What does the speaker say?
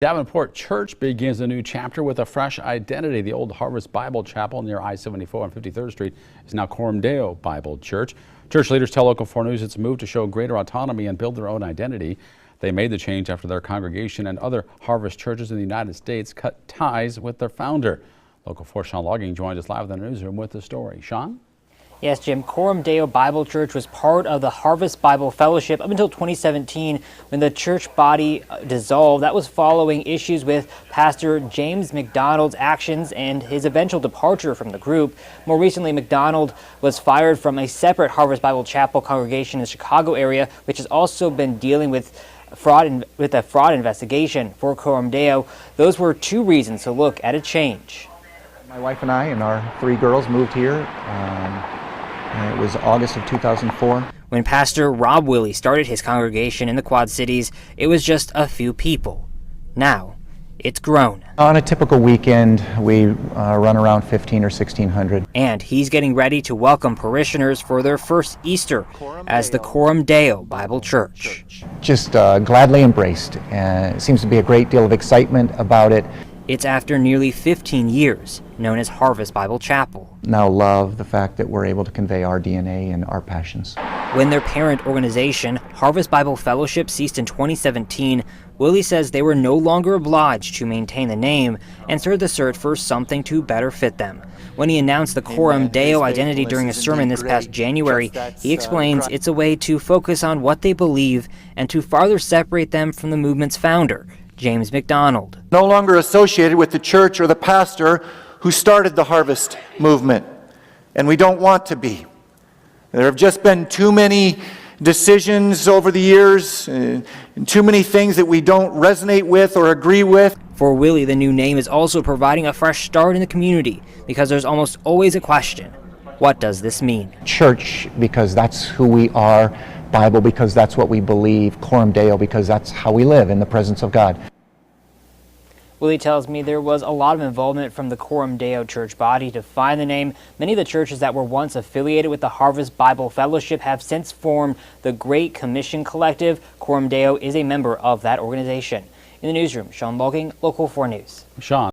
Davenport Church begins a new chapter with a fresh identity. The old Harvest Bible Chapel near I-74 on 53rd Street is now Coram Deo Bible Church. Church leaders tell Local 4 News it's a move to show greater autonomy and build their own identity. They made the change after their congregation and other Harvest churches in the United States cut ties with their founder. Local 4 Sean Logging joined us live in the newsroom with the story. Sean? Yes, Jim. Coram Deo Bible Church was part of the Harvest Bible Fellowship up until 2017 when the church body dissolved. That was following issues with Pastor James McDonald's actions and his eventual departure from the group. More recently, McDonald was fired from a separate Harvest Bible Chapel congregation in the Chicago area, which has also been dealing with a fraud investigation for Coram Deo. Those were two reasons to look at a change. My wife and I and our 3 girls moved here. It was August of 2004. When Pastor Rob Willie started his congregation in the Quad Cities, it was just a few people. Now, it's grown. On a typical weekend, we run around 1,500 or 1,600. And he's getting ready to welcome parishioners for their first Easter as the Coram Deo Bible Church. Just gladly embraced. It seems to be a great deal of excitement about it. It's after nearly 15 years, known as Harvest Bible Chapel. Now love the fact that we're able to convey our DNA and our passions. When their parent organization, Harvest Bible Fellowship, ceased in 2017, Willie says they were no longer obliged to maintain the name and started the search for something to better fit them. When he announced the Coram Deo identity during a sermon this past January, he explains it's a way to focus on what they believe and to farther separate them from the movement's founder, James McDonald. No longer associated with the church or the pastor who started the Harvest movement, and we don't want to be. There have just been too many decisions over the years, and too many things that we don't resonate with or agree with. For Willie, the new name is also providing a fresh start in the community because there's almost always a question. What does this mean? Church, because that's who we are. Bible, because that's what we believe. Coram Deo, because that's how we live in the presence of God. Willie tells me there was a lot of involvement from the Coram Deo church body to find the name. Many of the churches that were once affiliated with the Harvest Bible Fellowship have since formed the Great Commission Collective. Coram Deo is a member of that organization. In the newsroom, Sean Logging, Local 4 News. Sean.